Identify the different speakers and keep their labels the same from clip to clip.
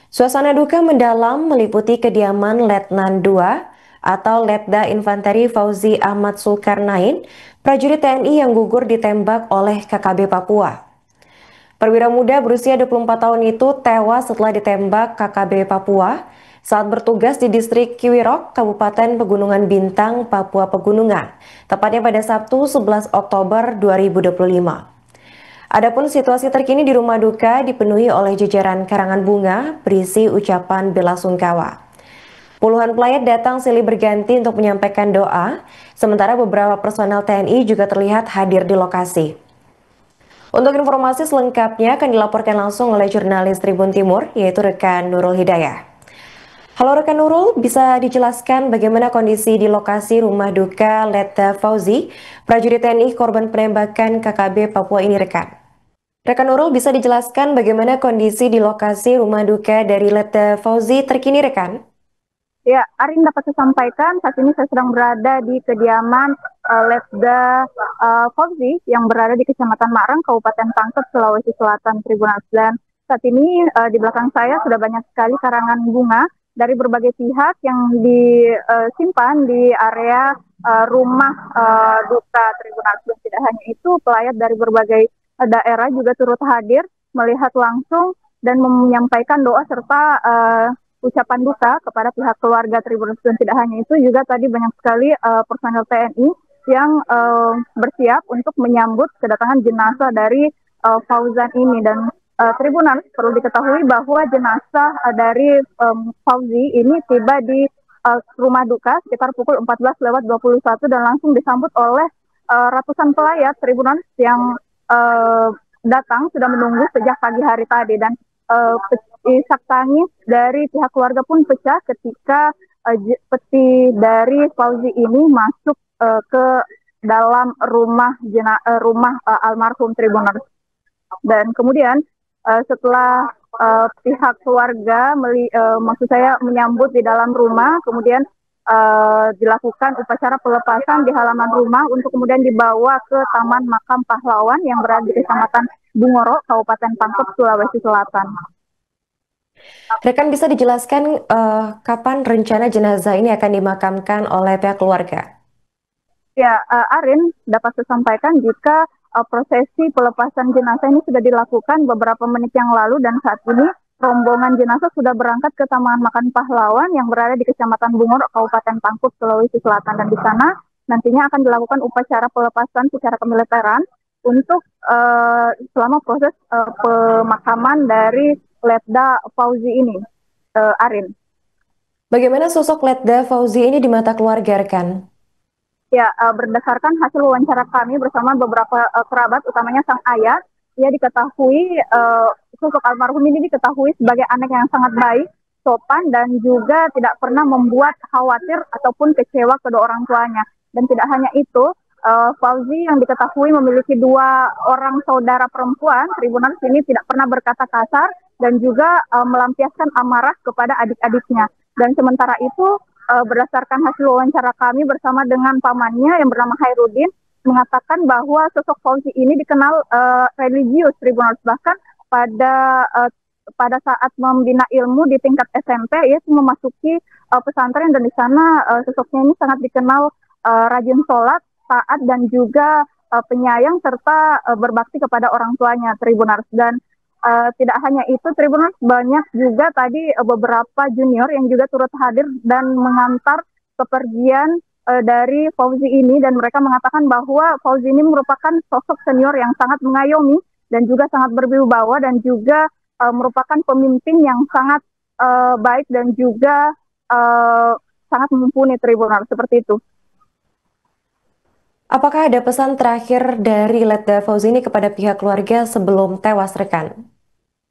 Speaker 1: Suasana duka mendalam meliputi kediaman Letnan II atau Letda Infanteri Fauzi Ahmad Zulkarnain, prajurit TNI yang gugur ditembak oleh KKB Papua. Perwira muda berusia 24 tahun itu tewas setelah ditembak KKB Papua saat bertugas di distrik Kiwirok, Kabupaten Pegunungan Bintang, Papua Pegunungan, tepatnya pada Sabtu 11 Oktober 2025. Adapun situasi terkini di rumah duka dipenuhi oleh jajaran karangan bunga berisi ucapan bela sungkawa. Puluhan pelayat datang silih berganti untuk menyampaikan doa, sementara beberapa personel TNI juga terlihat hadir di lokasi. Untuk informasi selengkapnya akan dilaporkan langsung oleh jurnalis Tribun Timur, yaitu rekan Nurul Hidayah. Halo rekan Nurul, bisa dijelaskan bagaimana kondisi di lokasi rumah duka Letda Fauzi, prajurit TNI korban penembakan KKB Papua ini rekan? Rekan Nurul, bisa dijelaskan bagaimana kondisi di lokasi rumah duka dari Letda Fauzi terkini rekan?
Speaker 2: Ya, Arin dapat saya sampaikan saat ini saya sedang berada di kediaman Letda Fauzi yang berada di Kecamatan Marang, Kabupaten Pangkep, Sulawesi Selatan, Tribunal. Dan saat ini di belakang saya sudah banyak sekali karangan bunga dari berbagai pihak yang disimpan di area rumah duka Tribunal. Dan tidak hanya itu, pelayat dari berbagai daerah juga turut hadir melihat langsung dan menyampaikan doa serta ucapan duka kepada pihak keluarga Tribunus. Dan tidak hanya itu, juga tadi banyak sekali personel TNI yang bersiap untuk menyambut kedatangan jenazah dari Fauzan ini. Dan Tribunus perlu diketahui bahwa jenazah dari Fauzi ini tiba di rumah duka sekitar pukul 14:21 dan langsung disambut oleh ratusan pelayat Tribunus yang datang sudah menunggu sejak pagi hari tadi. Dan isak tangis dari pihak keluarga pun pecah ketika peti dari Fauzi ini masuk ke dalam rumah almarhum Tribuners. Dan kemudian setelah pihak keluarga maksud saya menyambut di dalam rumah, kemudian dilakukan upacara pelepasan di halaman rumah untuk kemudian dibawa ke Taman Makam Pahlawan yang berada di Kecamatan Bungoro, Kabupaten Pangkep, Sulawesi Selatan.
Speaker 1: Rekan, bisa dijelaskan kapan rencana jenazah ini akan dimakamkan oleh pihak keluarga?
Speaker 2: Ya, Arin dapat saya sampaikan jika prosesi pelepasan jenazah ini sudah dilakukan beberapa menit yang lalu, dan saat ini rombongan jenazah sudah berangkat ke Taman Makam Pahlawan yang berada di Kecamatan Bungor, Kabupaten Pangkep, Sulawesi Selatan. Dan di sana nantinya akan dilakukan upacara pelepasan secara kemiliteran untuk selama proses pemakaman dari Letda Fauzi ini, Arin.
Speaker 1: Bagaimana sosok Letda Fauzi ini di mata keluarga rekan?
Speaker 2: Ya, berdasarkan hasil wawancara kami bersama beberapa kerabat, utamanya sang ayah, ia diketahui sosok almarhum ini diketahui sebagai anak yang sangat baik, sopan, dan juga tidak pernah membuat khawatir ataupun kecewa kedua orang tuanya. Dan tidak hanya itu, Fauzi yang diketahui memiliki 2 orang saudara perempuan, Tribunal ini tidak pernah berkata kasar dan juga melampiaskan amarah kepada adik-adiknya. Dan sementara itu, berdasarkan hasil wawancara kami bersama dengan pamannya yang bernama Hairudin, mengatakan bahwa sosok Fauzi ini dikenal religius Tribunal. Bahkan pada saat membina ilmu di tingkat SMP, ia memasuki pesantren, dan di sana sosoknya ini sangat dikenal rajin sholat, taat, dan juga penyayang serta berbakti kepada orang tuanya Tribunal. Dan tidak hanya itu, Tribunal, banyak juga tadi beberapa junior yang juga turut hadir dan mengantar kepergian dari Fauzi ini, dan mereka mengatakan bahwa Fauzi ini merupakan sosok senior yang sangat mengayomi dan juga sangat berwibawa, dan juga merupakan pemimpin yang sangat baik dan juga sangat mumpuni Tribunal, seperti itu.
Speaker 1: Apakah ada pesan terakhir dari Letda Fauzi ini kepada pihak keluarga sebelum tewas rekan?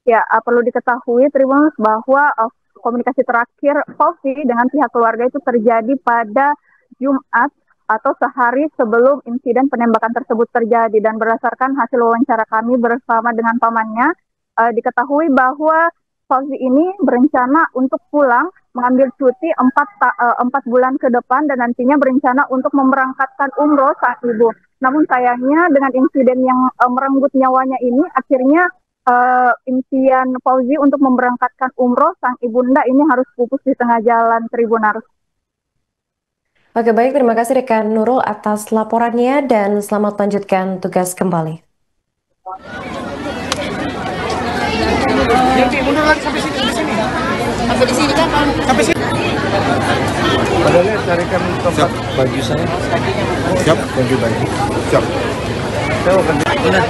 Speaker 2: Ya, perlu diketahui Tribunal bahwa komunikasi terakhir Fauzi dengan pihak keluarga itu terjadi pada Jumat atau sehari sebelum insiden penembakan tersebut terjadi. Dan berdasarkan hasil wawancara kami bersama dengan pamannya, diketahui bahwa Fauzi ini berencana untuk pulang mengambil cuti 4 bulan ke depan, dan nantinya berencana untuk memberangkatkan umroh sang ibu. Namun sayangnya dengan insiden yang merenggut nyawanya ini, akhirnya impian Fauzi untuk memberangkatkan umroh sang ibunda ini harus pupus di tengah jalan, Tribuners.
Speaker 1: Oke, baik, terima kasih rekan Nurul atas laporannya dan selamat lanjutkan tugas kembali.
Speaker 3: Mundur lagi sampai sini. Sampai di sini kan? Sampai sini. Padahal carikan tempat baju saya. Siap, baju. Siap. Saya akan benar.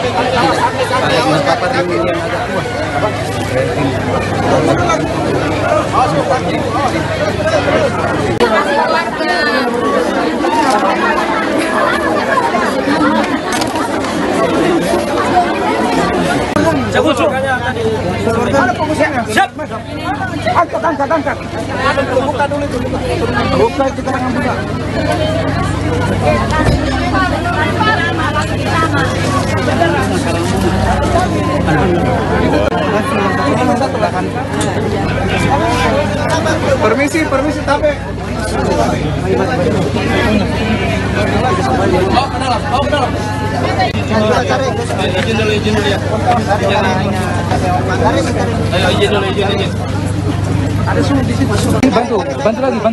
Speaker 3: Saya mengkapan ini yang agak tua. Apa? Siap. Angkat. Buka dulu itu. Buka kita akan buka. Permisi tapi. Oh, kenal. Izin dulu ya. Ayo izin dulu. Ada semua di sini. Bantu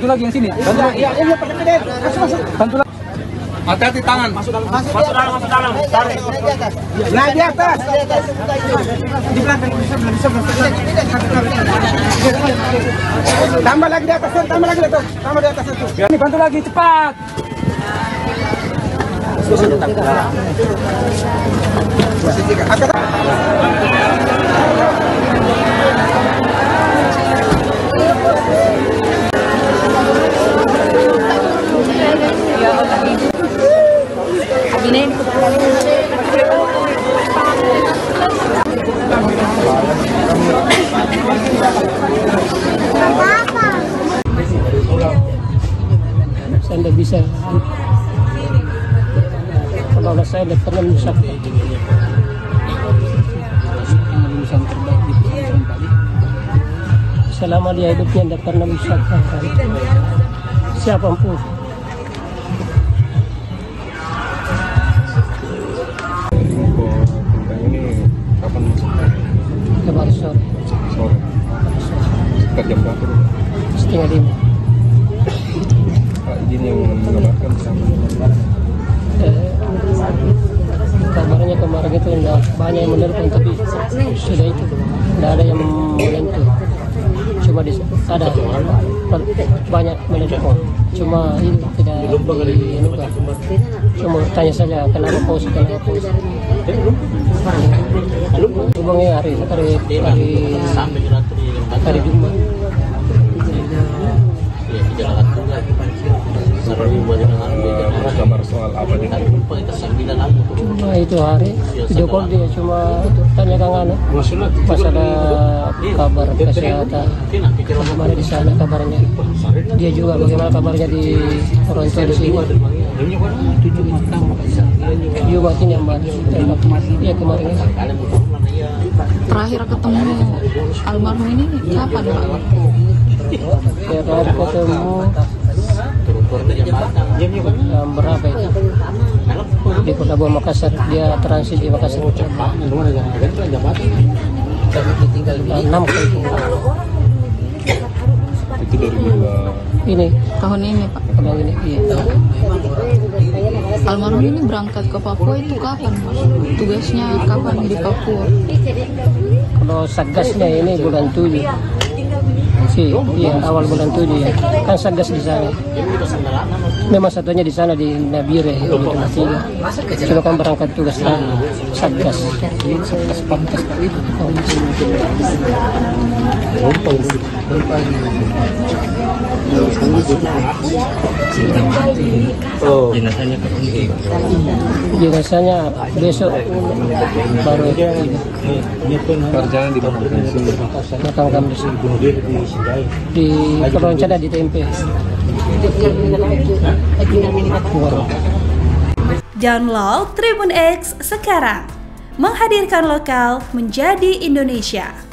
Speaker 3: lagi yang sini. Bantu lagi. Iya, masuk. Bantu lagi. Hati-hati tangan. Masuk dalam. Tarik. Naik di atas. Di belakang bisa. Tambah lagi di atas itu. Ini bantu lagi cepat.
Speaker 4: Saya tidak bisa. Kalau saya tidak pernah menyusahkan. Selama dia hidupnya tidak pernah menyusahkan siapapun.
Speaker 3: Ini kapan masuknya?
Speaker 4: Kemarin sore.
Speaker 3: Sekitar jam berapa?
Speaker 4: 4:30.
Speaker 3: Pak izin yang mengabarkan sama.
Speaker 4: Kabarnya kemarin itu enggak banyak yang menelpon, tapi sudah itu tidak ada yang menyentuh. Cuma ada banyak menelpon, cuma ini tidak dianukan. Cuma tanya saja kenapa pause. Hubungi hari Jumat.
Speaker 3: Gambar soal apa nih?
Speaker 4: Cuma itu hari video call dia cuma tanya Kang Ana masalah kabar kesehatan, bagaimana di sana kabarnya, dia juga bagaimana kabarnya di orang tua di sini. Jumat ini yang tembak ya kemarin.
Speaker 5: Terakhir ketemu almarhum ini kapan Pak?
Speaker 4: Terakhir ketemu jam berapa itu? Di Kota Buah Makassar, dia transit di Makassar. Jam 6 kali.
Speaker 3: Itu dari
Speaker 4: Ini
Speaker 5: Tahun ini Pak.
Speaker 4: tahun ini. Iya.
Speaker 5: Almarhum ini berangkat ke Papua itu kapan Pak? Tugasnya kapan di Papua?
Speaker 4: Kalau satgasnya ini bulan 7. Iya, awal bulan 7 ya. Kan satgas di sana. Memang satunya di sana di Nabire di Tempat Tiga. Cuma kan berangkat tugas lagi satgas. Jenazahnya besok baru
Speaker 3: perjalanan di
Speaker 4: makam kami di Keroncada di Tempe.
Speaker 6: Download Tribun X sekarang, menghadirkan lokal menjadi Indonesia.